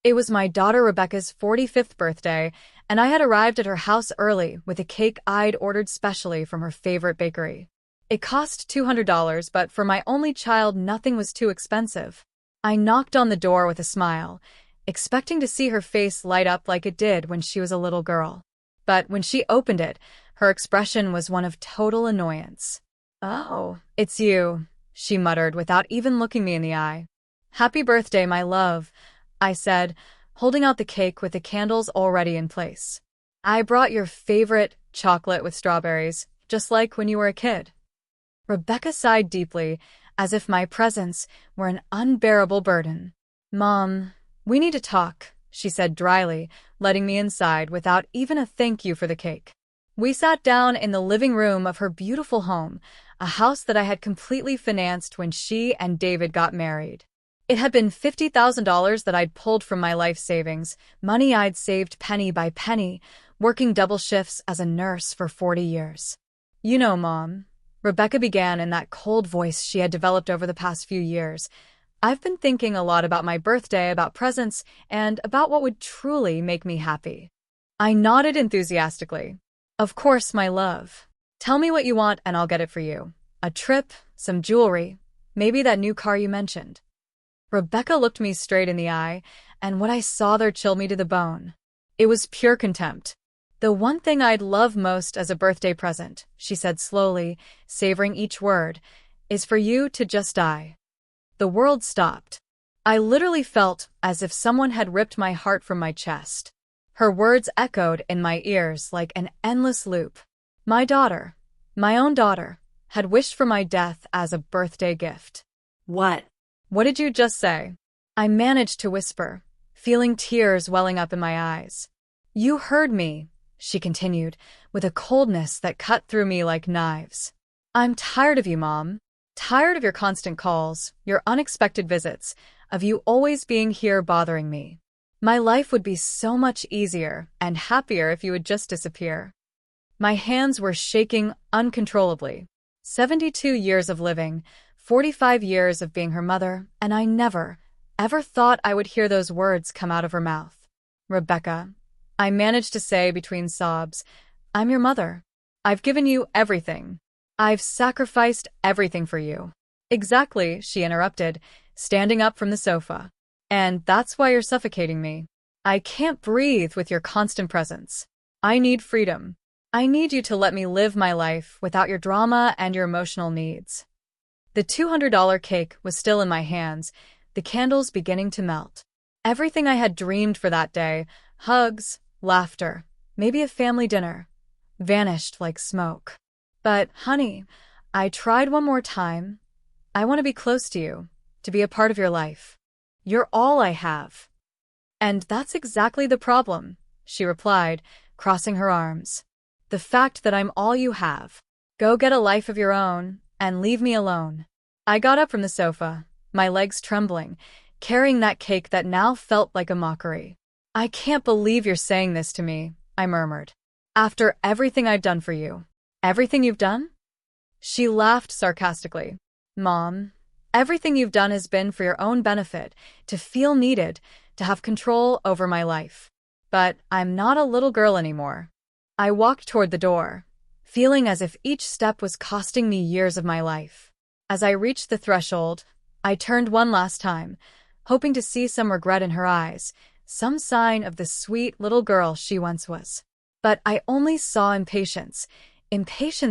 It was my daughter Rebecca's 45th birthday, and I had arrived at her house early with a cake I'd ordered specially from her favorite bakery. It cost $200, but for my only child, nothing was too expensive. I knocked on the door with a smile, expecting to see her face light up like it did when she was a little girl. But when she opened it, her expression was one of total annoyance. "Oh, it's you," she muttered without even looking me in the eye. "Happy birthday, my love," I said, holding out the cake with the candles already in place. "I brought your favorite chocolate with strawberries, just like when you were a kid." Rebecca sighed deeply, as if my presence were an unbearable burden. "Mom, we need to talk," she said dryly, letting me inside without even a thank you for the cake. We sat down in the living room of her beautiful home, a house that I had completely financed when she and David got married. It had been $50,000 that I'd pulled from my life savings, money I'd saved penny by penny, working double shifts as a nurse for 40 years. "You know, Mom," Rebecca began in that cold voice she had developed over the past few years, "I've been thinking a lot about my birthday, about presents, and about what would truly make me happy." I nodded enthusiastically. "Of course, my love. Tell me what you want and I'll get it for you. A trip, some jewelry, maybe that new car you mentioned." Rebecca looked me straight in the eye, and what I saw there chilled me to the bone. It was pure contempt. "The one thing I'd love most as a birthday present," she said slowly, savoring each word, "is for you to just die." The world stopped. I literally felt as if someone had ripped my heart from my chest. Her words echoed in my ears like an endless loop. My daughter, my own daughter, had wished for my death as a birthday gift. What? "What did you just say?" I managed to whisper, feeling tears welling up in my eyes. "You heard me," she continued, with a coldness that cut through me like knives. "I'm tired of you, Mom. Tired of your constant calls, your unexpected visits, of you always being here bothering me. My life would be so much easier and happier if you would just disappear." My hands were shaking uncontrollably. 72 years of living, 45 years of being her mother, and I never, ever thought I would hear those words come out of her mouth. "Rebecca," I managed to say between sobs, "I'm your mother. I've given you everything. I've sacrificed everything for you." "Exactly," she interrupted, standing up from the sofa. "And that's why you're suffocating me. I can't breathe with your constant presence. I need freedom. I need you to let me live my life without your drama and your emotional needs." The $200 cake was still in my hands, the candles beginning to melt. Everything I had dreamed for that day, hugs, laughter, maybe a family dinner, vanished like smoke. "But, honey," I tried one more time, "I want to be close to you, to be a part of your life. You're all I have." "And that's exactly the problem," she replied, crossing her arms. "The fact that I'm all you have. Go get a life of your own, and leave me alone." I got up from the sofa, my legs trembling, carrying that cake that now felt like a mockery. "I can't believe you're saying this to me," I murmured. "After everything I've done for you." "Everything you've done?" She laughed sarcastically. "Mom, everything you've done has been for your own benefit, to feel needed, to have control over my life. But I'm not a little girl anymore." I walked toward the door, feeling as if each step was costing me years of my life. As I reached the threshold, I turned one last time, hoping to see some regret in her eyes, some sign of the sweet little girl she once was. But I only saw impatience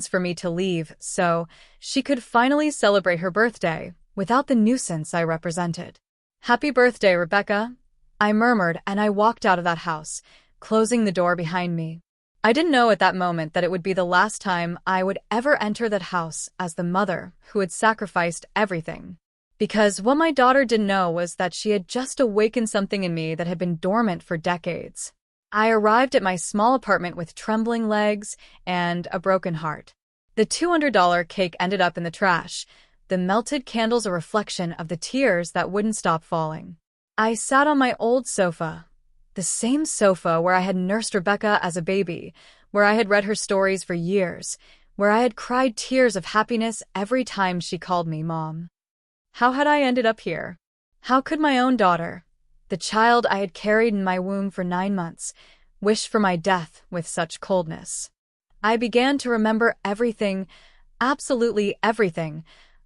for me to leave so she could finally celebrate her birthday without the nuisance I represented. "Happy birthday, Rebecca," I murmured, and I walked out of that house, closing the door behind me. I didn't know at that moment that it would be the last time I would ever enter that house as the mother who had sacrificed everything. Because what my daughter didn't know was that she had just awakened something in me that had been dormant for decades. I arrived at my small apartment with trembling legs and a broken heart. The $200 cake ended up in the trash, the melted candles a reflection of the tears that wouldn't stop falling. I sat on my old sofa, the same sofa where I had nursed Rebecca as a baby, where I had read her stories for years, where I had cried tears of happiness every time she called me Mom. How had I ended up here? How could my own daughter, The child I had carried in my womb for 9 months wished for my death with such coldness. I began to remember everything, absolutely everything,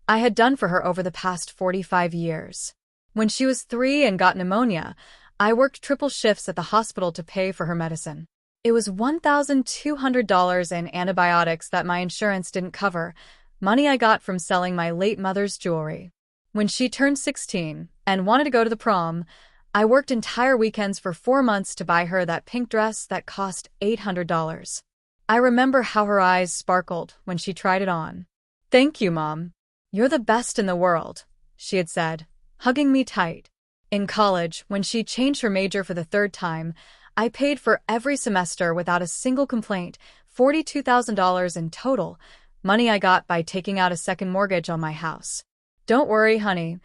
I had done for her over the past 45 years. When she was 3 and got pneumonia, I worked triple shifts at the hospital to pay for her medicine. It was $1,200 in antibiotics that my insurance didn't cover, money I got from selling my late mother's jewelry. When she turned 16 and wanted to go to the prom, I worked entire weekends for 4 months to buy her that pink dress that cost $800. I remember how her eyes sparkled when she tried it on. "Thank you, Mom. You're the best in the world," she had said, hugging me tight. In college, when she changed her major for the 3rd time, I paid for every semester without a single complaint, $42,000 in total, money I got by taking out a second mortgage on my house. "Don't worry, honey,"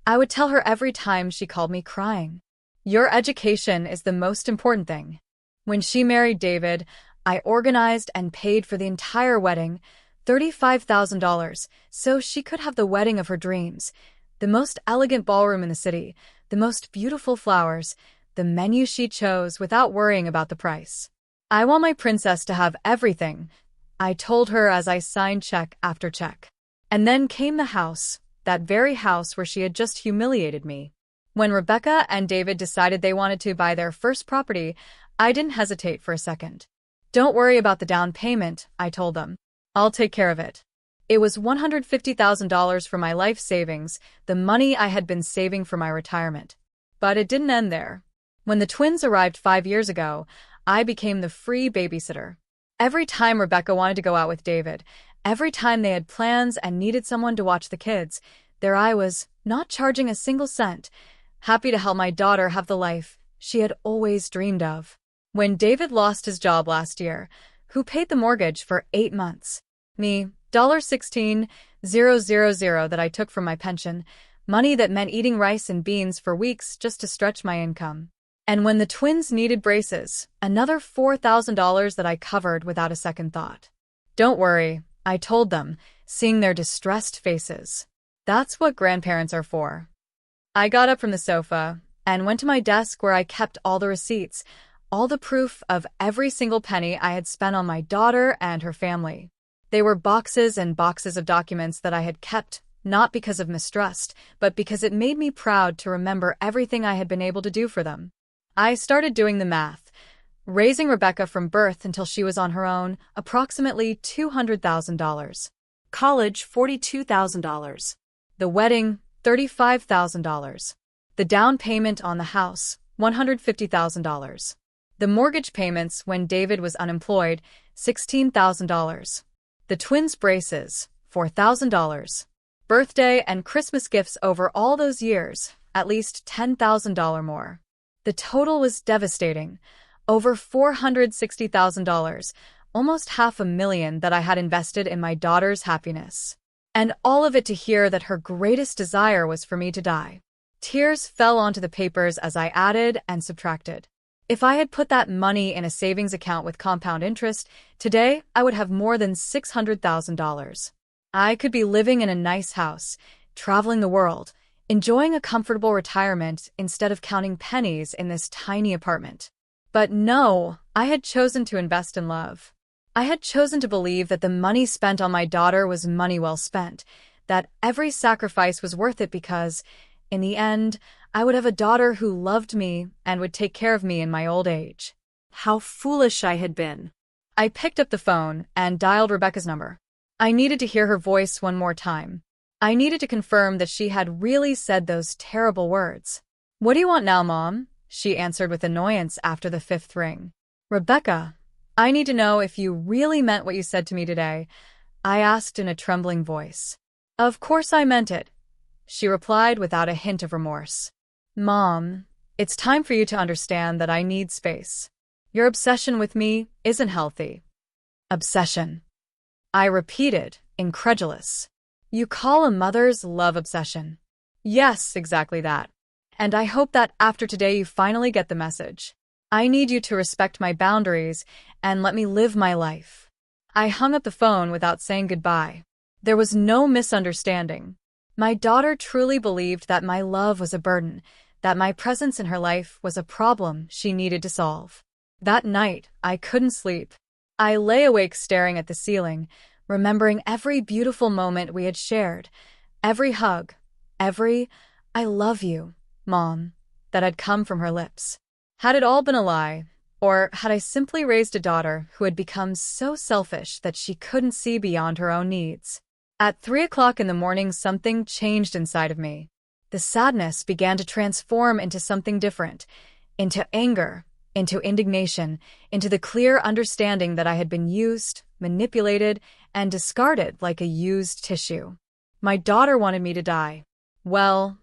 I would tell her every time she called me crying. "Your education is the most important thing." When she married David, I organized and paid for the entire wedding, $35,000, so she could have the wedding of her dreams, the most elegant ballroom in the city, the most beautiful flowers, the menu she chose without worrying about the price. "I want my princess to have everything," I told her as I signed check after check. And then came the house, that very house where she had just humiliated me. When Rebecca and David decided they wanted to buy their first property, I didn't hesitate for a second. "Don't worry about the down payment," I told them. "I'll take care of it." It was $150,000 for my life savings, the money I had been saving for my retirement. But it didn't end there. When the twins arrived 5 years ago, I became the free babysitter. Every time Rebecca wanted to go out with David, every time they had plans and needed someone to watch the kids, there I was, not charging a single cent, happy to help my daughter have the life she had always dreamed of. When David lost his job last year, who paid the mortgage for 8 months? Me, $16,000 that I took from my pension, money that meant eating rice and beans for weeks just to stretch my income. And when the twins needed braces, another $4,000 that I covered without a second thought. "Don't worry," I told them, seeing their distressed faces. "That's what grandparents are for." I got up from the sofa and went to my desk where I kept all the receipts, all the proof of every single penny I had spent on my daughter and her family. They were boxes and boxes of documents that I had kept, not because of mistrust, but because it made me proud to remember everything I had been able to do for them. I started doing the math. Raising Rebecca from birth until she was on her own, approximately $200,000. College, $42,000. The wedding, $35,000. The down payment on the house, $150,000. The mortgage payments when David was unemployed, $16,000. The twins' braces, $4,000. Birthday and Christmas gifts over all those years, at least $10,000 more. The total was devastating. Over $460,000, almost $500,000 that I had invested in my daughter's happiness. And all of it to hear that her greatest desire was for me to die. Tears fell onto the papers as I added and subtracted. If I had put that money in a savings account with compound interest, today I would have more than $600,000. I could be living in a nice house, traveling the world, enjoying a comfortable retirement instead of counting pennies in this tiny apartment. But no, I had chosen to invest in love. I had chosen to believe that the money spent on my daughter was money well spent, that every sacrifice was worth it because, in the end, I would have a daughter who loved me and would take care of me in my old age. How foolish I had been. I picked up the phone and dialed Rebecca's number. I needed to hear her voice one more time. I needed to confirm that she had really said those terrible words. "What do you want now, Mom?" she answered with annoyance after the 5th ring. "Rebecca, I need to know if you really meant what you said to me today," I asked in a trembling voice. "Of course I meant it," she replied without a hint of remorse. "Mom, it's time for you to understand that I need space. Your obsession with me isn't healthy." "Obsession," I repeated, incredulous. "You call a mother's love obsession?" "Yes, exactly that. And I hope that after today you finally get the message. I need you to respect my boundaries and let me live my life." I hung up the phone without saying goodbye. There was no misunderstanding. My daughter truly believed that my love was a burden, that my presence in her life was a problem she needed to solve. That night, I couldn't sleep. I lay awake staring at the ceiling, remembering every beautiful moment we had shared, every hug, every "I love you, Mom," that had come from her lips. Had it all been a lie, or had I simply raised a daughter who had become so selfish that she couldn't see beyond her own needs? At 3 o'clock in the morning, something changed inside of me. The sadness began to transform into something different, into anger, into indignation, into the clear understanding that I had been used, manipulated, and discarded like a used tissue. My daughter wanted me to die. Well,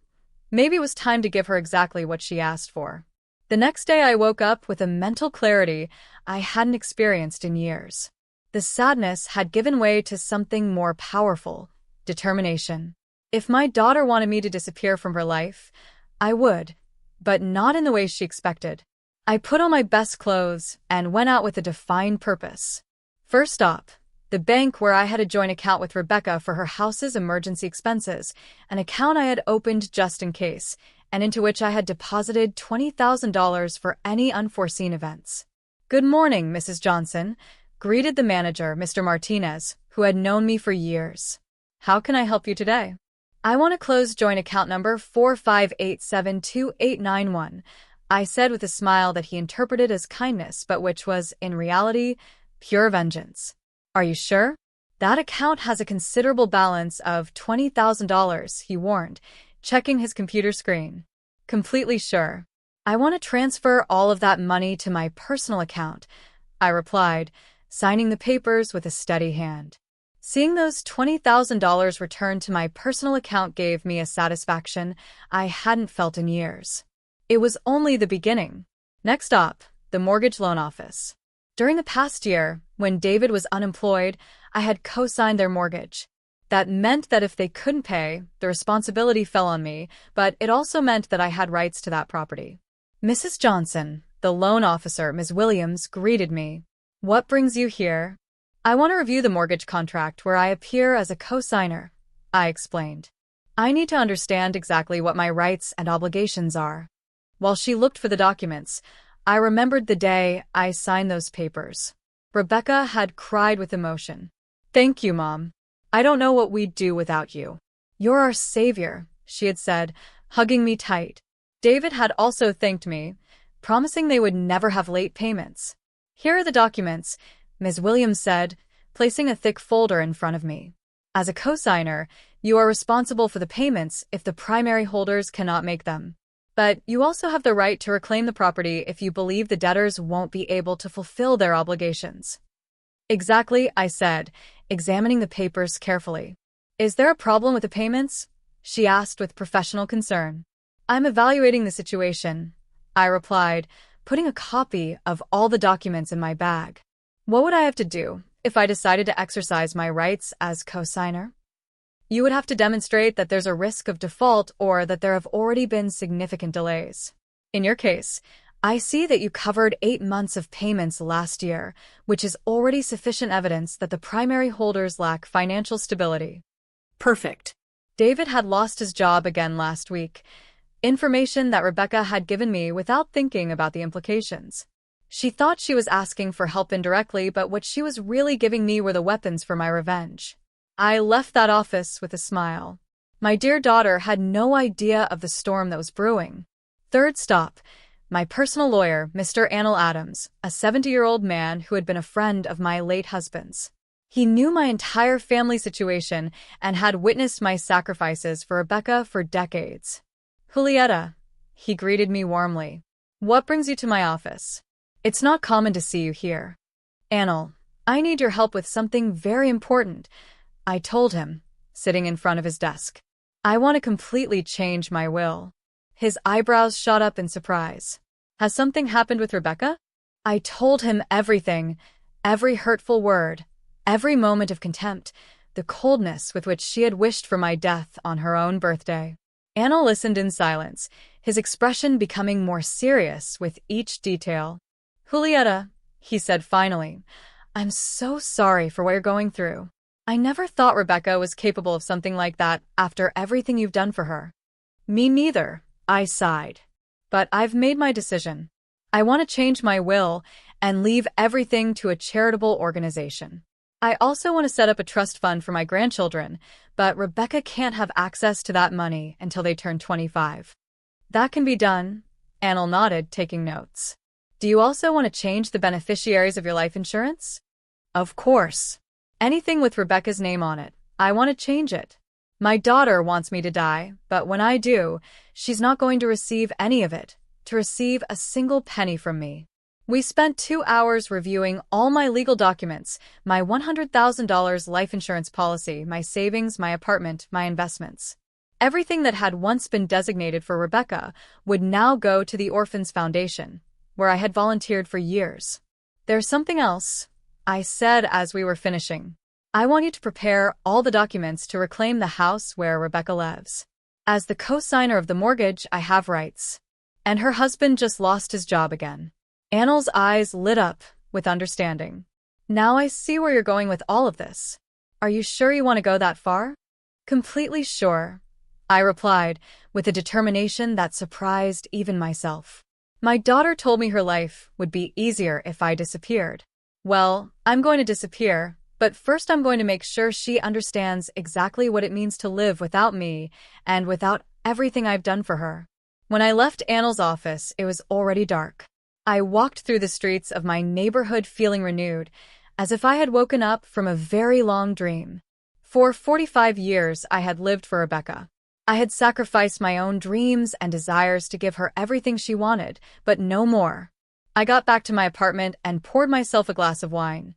maybe it was time to give her exactly what she asked for. The next day I woke up with a mental clarity I hadn't experienced in years. The sadness had given way to something more powerful: determination. If my daughter wanted me to disappear from her life, I would, but not in the way she expected. I put on my best clothes and went out with a defined purpose. First stop, the bank where I had a joint account with Rebecca for her house's emergency expenses, an account I had opened just in case, and into which I had deposited $20,000 for any unforeseen events. "Good morning, Mrs. Johnson," greeted the manager, Mr. Martinez, who had known me for years. "How can I help you today?" "I want to close joint account number 45872891, I said with a smile that he interpreted as kindness but which was, in reality, pure vengeance. "Are you sure?" "That account has a considerable balance of $20,000, he warned, checking his computer screen. "Completely sure. I want to transfer all of that money to my personal account," I replied, signing the papers with a steady hand. Seeing those $20,000 returned to my personal account gave me a satisfaction I hadn't felt in years. It was only the beginning. Next up, the mortgage loan office. During the past year, when David was unemployed, I had co-signed their mortgage. That meant that if they couldn't pay, the responsibility fell on me, but it also meant that I had rights to that property. "Mrs. Johnson," the loan officer, Ms. Williams, greeted me. "What brings you here?" "I want to review the mortgage contract where I appear as a co-signer," I explained. "I need to understand exactly what my rights and obligations are." While she looked for the documents, I remembered the day I signed those papers. Rebecca had cried with emotion. "Thank you, Mom. I don't know what we'd do without you. You're our savior," she had said, hugging me tight. David had also thanked me, promising they would never have late payments. "Here are the documents," Ms. Williams said, placing a thick folder in front of me. "As a co-signer, you are responsible for the payments if the primary holders cannot make them. But you also have the right to reclaim the property if you believe the debtors won't be able to fulfill their obligations." "Exactly," I said, examining the papers carefully. "Is there a problem with the payments?" she asked with professional concern. "I'm evaluating the situation," I replied, putting a copy of all the documents in my bag. "What would I have to do if I decided to exercise my rights as co-signer?" "You would have to demonstrate that there's a risk of default or that there have already been significant delays. In your case, I see that you covered 8 months of payments last year, which is already sufficient evidence that the primary holders lack financial stability." Perfect. David had lost his job again last week, information that Rebecca had given me without thinking about the implications. She thought she was asking for help indirectly, but what she was really giving me were the weapons for my revenge. I left that office with a smile. My dear daughter had no idea of the storm that was brewing. Third stop, my personal lawyer, Mr. Anil Adams, a 70-year-old man who had been a friend of my late husband's. He knew my entire family situation and had witnessed my sacrifices for Rebecca for decades. "Julieta," he greeted me warmly. "What brings you to my office? It's not common to see you here." "Anil, I need your help with something very important," I told him, sitting in front of his desk. "I want to completely change my will." His eyebrows shot up in surprise. "Has something happened with Rebecca?" I told him everything, every hurtful word, every moment of contempt, the coldness with which she had wished for my death on her own birthday. Anil listened in silence, his expression becoming more serious with each detail. "Julieta," he said finally, "I'm so sorry for what you're going through. I never thought Rebecca was capable of something like that after everything you've done for her." "Me neither," I sighed. but I've made my decision. I want to change my will and leave everything to a charitable organization. I also want to set up a trust fund for my grandchildren, but Rebecca can't have access to that money until they turn 25. That can be done. Anil nodded, taking notes. Do you also want to change the beneficiaries of your life insurance? Of course. Anything with Rebecca's name on it. I want to change it. My daughter wants me to die, but when I do, she's not going to receive any of it, to receive a single penny from me. We spent 2 hours reviewing all my legal documents, my $100,000 life insurance policy, my savings, my apartment, my investments. Everything that had once been designated for Rebecca would now go to the Orphans Foundation, where I had volunteered for years. There's something else, I said as we were finishing. I want you to prepare all the documents to reclaim the house where Rebecca lives. As the co-signer of the mortgage, I have rights. And her husband just lost his job again. Anil's eyes lit up with understanding. Now I see where you're going with all of this. Are you sure you want to go that far? Completely sure, I replied, with a determination that surprised even myself. My daughter told me her life would be easier if I disappeared. Well, I'm going to disappear, but first I'm going to make sure she understands exactly what it means to live without me and without everything I've done for her. When I left Anil's office, it was already dark. I walked through the streets of my neighborhood feeling renewed, as if I had woken up from a very long dream. For 45 years, I had lived for Rebecca. I had sacrificed my own dreams and desires to give her everything she wanted, but no more. I got back to my apartment and poured myself a glass of wine,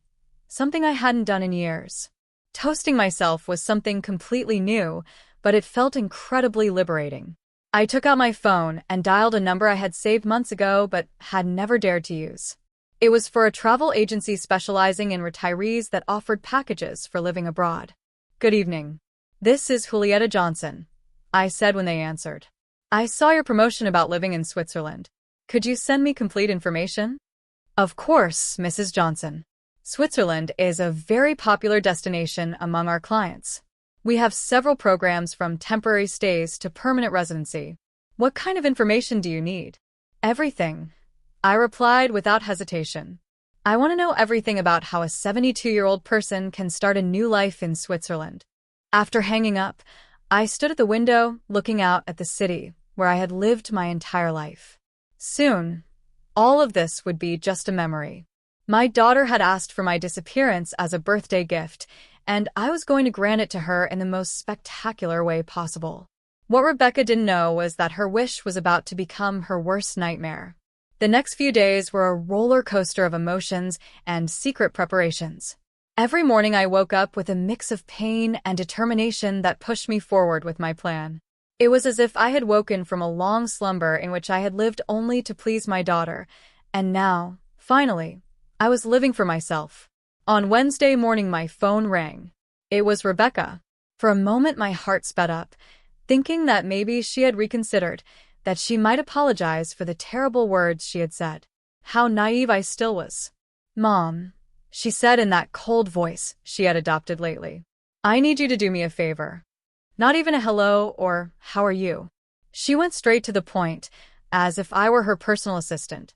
something I hadn't done in years. Toasting myself was something completely new, but it felt incredibly liberating. I took out my phone and dialed a number I had saved months ago but had never dared to use. It was for a travel agency specializing in retirees that offered packages for living abroad. Good evening. This is Julieta Johnson, I said when they answered. I saw your promotion about living in Switzerland. Could you send me complete information? Of course, Mrs. Johnson. Switzerland is a very popular destination among our clients. We have several programs from temporary stays to permanent residency. What kind of information do you need? Everything, I replied without hesitation. I want to know everything about how a 72-year-old person can start a new life in Switzerland. After hanging up, I stood at the window looking out at the city where I had lived my entire life. Soon, all of this would be just a memory. My daughter had asked for my disappearance as a birthday gift, and I was going to grant it to her in the most spectacular way possible. What Rebecca didn't know was that her wish was about to become her worst nightmare. The next few days were a roller coaster of emotions and secret preparations. Every morning I woke up with a mix of pain and determination that pushed me forward with my plan. It was as if I had woken from a long slumber in which I had lived only to please my daughter, and now, finally, I was living for myself. On Wednesday morning my phone rang. It was Rebecca. For a moment my heart sped up, thinking that maybe she had reconsidered, that she might apologize for the terrible words she had said. How naive I still was. Mom, she said in that cold voice she had adopted lately. I need you to do me a favor. Not even a hello or how are you. She went straight to the point, as if I were her personal assistant.